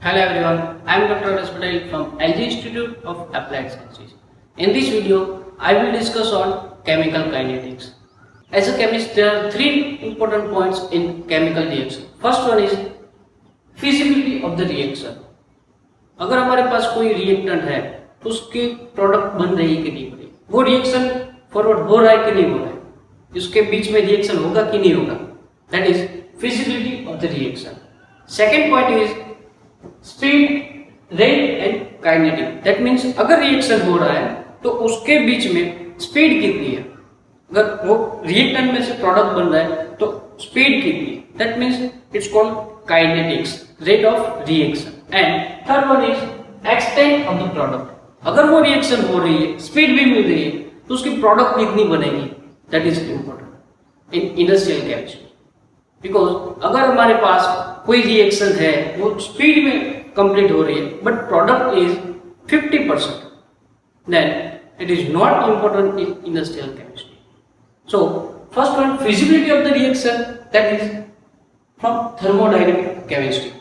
Hello everyone, I am Dr. Anas Patel from LG Institute of Applied Sciences. In this video, I will discuss on chemical kinetics. As a chemist, there are three important points in chemical reaction. First one is feasibility of the reaction. अगर हमारे पास कोई reactant है तो उसकी product बन रही है कि नहीं बन रही, वो रिएक्शन फॉरवर्ड हो रहा है कि नहीं हो रहा है, इसके बीच में रिएक्शन होगा कि नहीं होगा, that is feasibility of the reaction. Second point is speed, rate and kinetic. That means अगर रिएक्शन हो रहा है तो उसके बीच में स्पीड कितनी है, अगर वो रिएक्टेंट में से प्रोडक्ट बन रहा है तो स्पीड कितनी है, that means it's called kinetics, rate of reaction. And third one is extent of the product. अगर वो रिएक्शन हो रही है, स्पीड भी मिल रही है, तो उसकी प्रोडक्ट कितनी बनेगी, that is important in industrial chemistry. Because अगर हमारे पास कोई रिएक्शन है वो स्पीड में कंप्लीट हो रही है but product is 50%, then it is not important in industrial chemistry. So first one, feasibility of the reaction, that is from thermodynamic chemistry.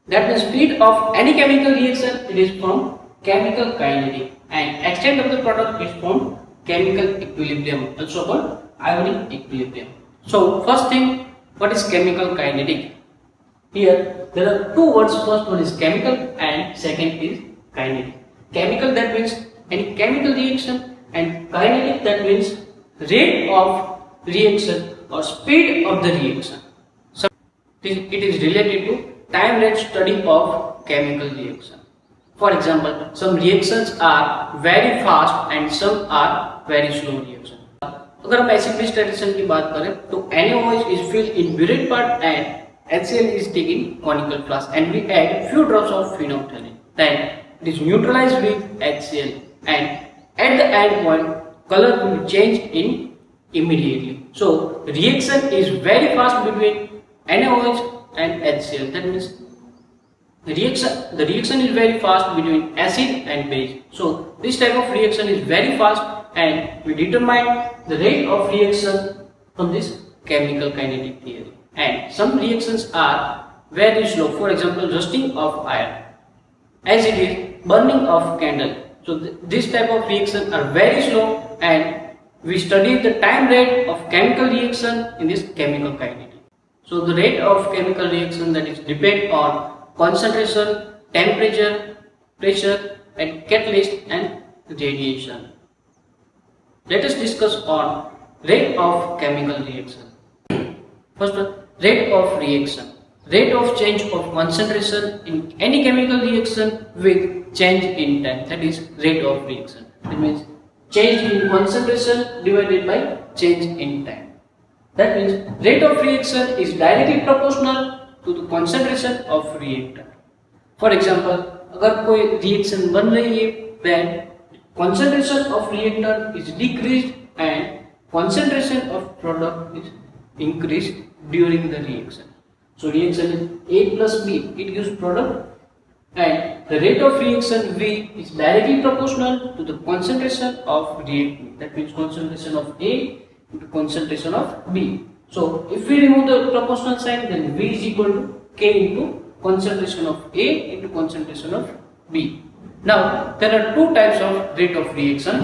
That means speed of any chemical reaction, it is from chemical kinetic, and extent of the product is from chemical equilibrium, also called ionic equilibrium. So first thing, what is chemical kinetic? Here there are two words. First one is chemical and second is kinetic. Chemical, that means any chemical reaction, and kinetic, that means rate of reaction or speed of the reaction. So it is related to time rate study of chemical reaction. For example, some reactions are very fast and some are very slow reaction. अगर हम acid base reaction की बात करें तो NaOH is filled in burette part and HCl is taken conical flask and we add few drops of phenolphthalein. Then it is neutralized with HCl and at the end point color will change in immediately. So reaction is very fast between NaOH and HCl. That means the reaction is very fast between acid and base. So this type of reaction is very fast and we determine the rate of reaction from this chemical kinetic theory. And some reactions are very slow. For example, rusting of iron, as it is burning of candle. So this type of reaction are very slow and we study the time rate of chemical reaction in this chemical kinetic. So the rate of chemical reaction, that is depend on concentration, temperature, pressure and catalyst and radiation. Let us discuss on rate of chemical reaction. First one, rate of reaction. Rate of change of concentration in any chemical reaction with change in time, that is rate of reaction. That means change in concentration divided by change in time. That means rate of reaction is directly proportional to the concentration of reactant. For example, अगर कोई reaction बन रही है then concentration of reactant is decreased and concentration of product is increased during the reaction. So reaction is A plus B, it gives product and the rate of reaction V is directly proportional to the concentration of reactant. That means concentration of A into concentration of B. So if we remove the proportional sign, then V is equal to K into concentration of A into concentration of B. Now there are two types of rate of reaction.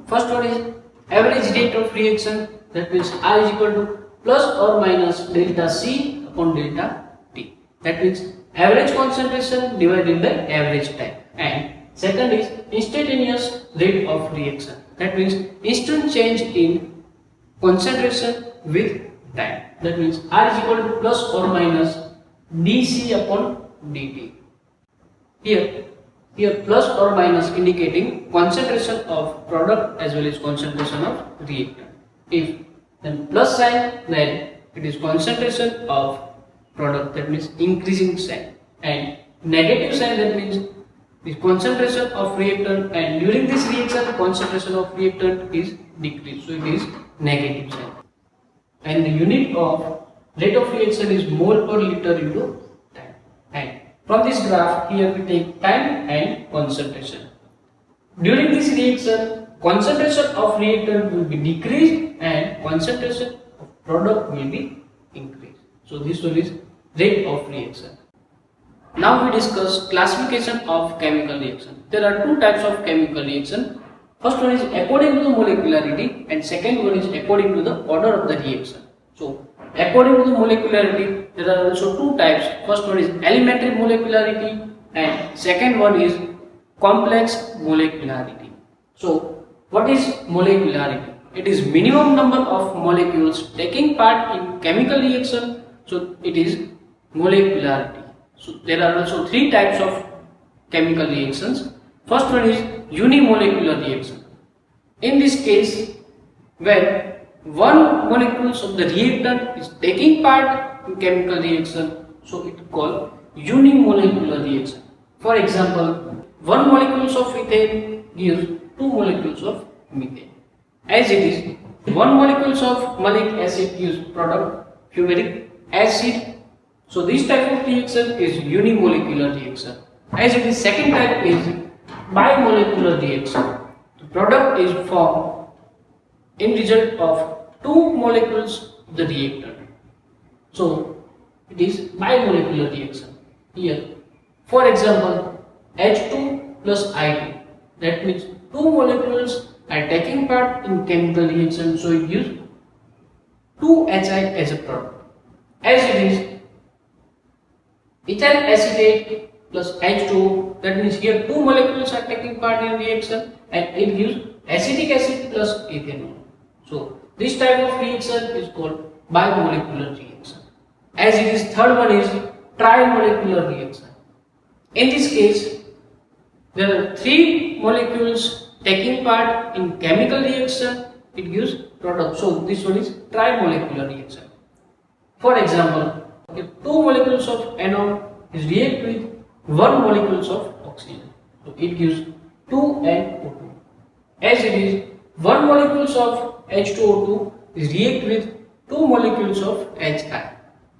First one is average rate of reaction, that means R is equal to plus or minus delta C upon delta T. That means average concentration divided by average time. And second is instantaneous rate of reaction. That means instant change in concentration with time. That means R is equal to plus or minus dC upon dt. Here plus or minus indicating concentration of product as well as concentration of reactant. If then plus sign, then it is concentration of product, that means increasing sign, and negative sign, that means the concentration of reactant, and during this reaction concentration of reactant is decreased, so it is negative sign. And the unit of rate of reaction is mole per liter into time. And from this graph here we take time and concentration. During this reaction concentration of reactant will be decreased and concentration of product will be increased. So this one is rate of reaction. Now we discuss classification of chemical reaction. There are two types of chemical reaction. First one is according to the molecularity and second one is according to the order of the reaction. So according to the molecularity, there are also two types. First one is elementary molecularity and second one is complex molecularity. So what is molecularity? It is minimum number of molecules taking part in chemical reaction. So it is molecularity. So there are also three types of chemical reactions. First one is unimolecular reaction. In this case, when one molecules of the reactant is taking part in chemical reaction, so it is called unimolecular reaction. For example, one molecules of ethane gives two molecules of methane. As it is, one molecules of malic acid gives product fumaric acid. So this type of reaction is unimolecular reaction. As it is, second type is bimolecular reaction. The product is formed in result of two molecules of the reactant. So it is bimolecular reaction. Here, for example, H2 plus I2. That means two molecules are taking part in chemical reaction. So it gives 2HI as a product. As it is, ethyl acetate plus H2, that means here two molecules are taking part in reaction and it gives acetic acid plus ethanol. So this type of reaction is called bimolecular reaction. As it is, third one is trimolecular reaction. In this case, there are three molecules taking part in chemical reaction, it gives product. So this one is trimolecular reaction. For example, if two molecules of NO is react with one molecules of oxygen, so it gives 2NO2. As it is, one molecules of H2O2 is react with two molecules of HI,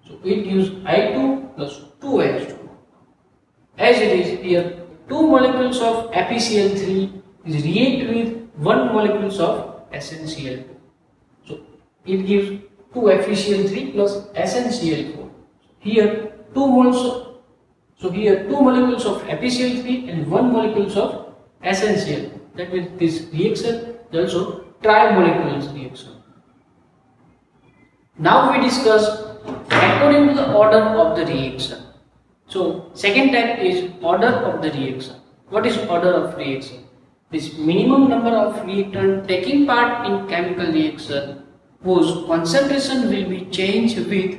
so it gives I2 plus 2H2. As it is, here two molecules of FeCl3 is react with one molecules of SnCl2, so it gives 2 FeCl3 plus SnCl4. Here two moles, so here two molecules of FeCl3 and one molecules of SnCl. That means this reaction is also trimolecular reaction. Now we discuss according to the order of the reaction. So second type is order of the reaction. What is order of reaction? This minimum number of reactant taking part in chemical reaction whose concentration will be changed with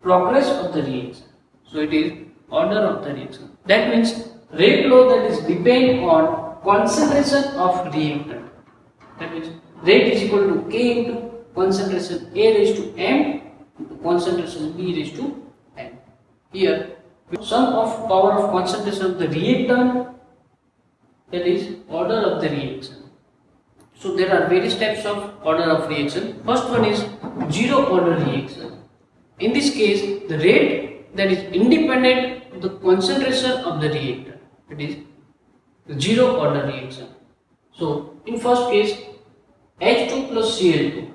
progress of the reaction. So it is order of the reaction. That means rate law that is depend on concentration of reactant. That means rate is equal to K into concentration A raised to M into concentration B raised to N. Here sum of power of concentration of the reactant, that is order of the reaction. So there are various types of order of reaction. First one is zero order reaction. In this case, the rate that is independent of the concentration of the reactant, it is zero order reaction. So in first case, H2 plus Cl2,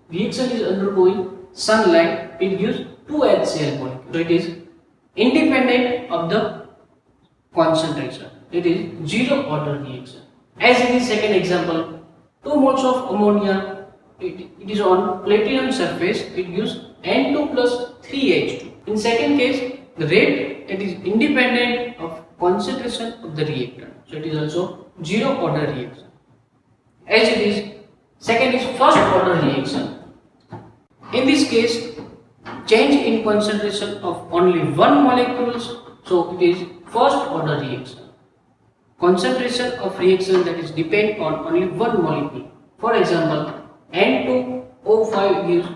reaction is undergoing sunlight, it gives 2 HCl molecule. So it is independent of the concentration, it is zero order reaction. As in the second example, 2 moles of ammonia, it is on platinum surface, it gives N2 plus 3H2. In second case, the rate, it is independent of concentration of the reactant, so it is also zero order reaction. As it is, second is first order reaction. In this case, change in concentration of only one molecules, so it is first order reaction. Concentration of reaction that is depend on only one molecule. For example, N2O5 gives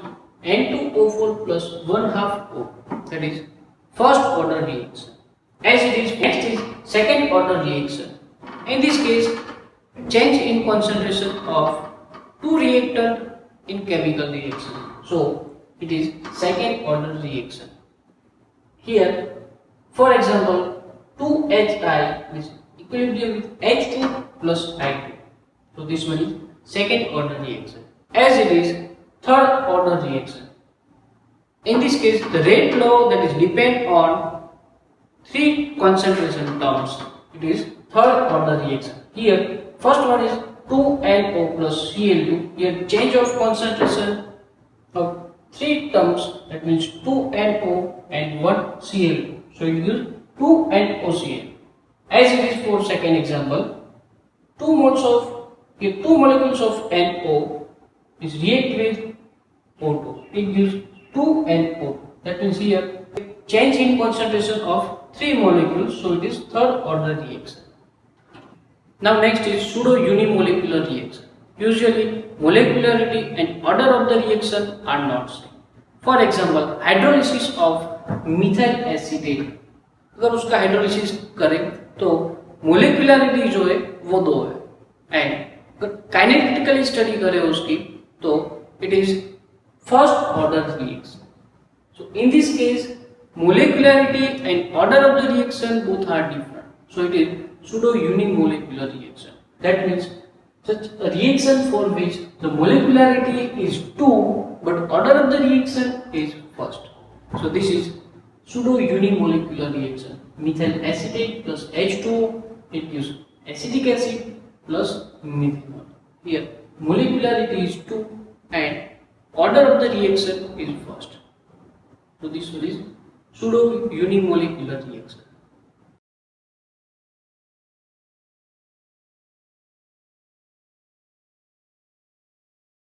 N2O4 plus 1 half O, that is first order reaction. As it is, next is second order reaction. In this case, change in concentration of two reactant in chemical reaction, so it is second order reaction. Here, for example, 2HI is equilibrium with H2 plus I2, so this one is second order reaction. As it is third order reaction. In this case, the rate law that is depend on three concentration terms. It is third order reaction. Here first one is 2NO plus Cl2. Here change of concentration of three terms, that means 2NO and 1 Cl2. So it gives 2NOCl. As it is for second example, two molecules of NO is react with O2. It gives 2NO. That means here change in concentration of three molecules, so it is third order reaction. Now next is pseudo unimolecular reaction. Usually molecularity and order of the reaction are not same. For example, hydrolysis of methyl acetate. अगर उसका hydrolysis करें तो molecularity जो है वो 2 है, and kinetically study करें उसकी तो it is first order reaction. So in this case molecularity and order of the reaction both are different, so it is pseudo unimolecular reaction. That means such a reaction for which the molecularity is 2 but order of the reaction is first. So this is pseudo unimolecular reaction. Methyl acetate plus H2, it gives acetic acid plus methanol. Here molecularity is 2 and order of the reaction is first. So this one is pseudo unimolecular reaction.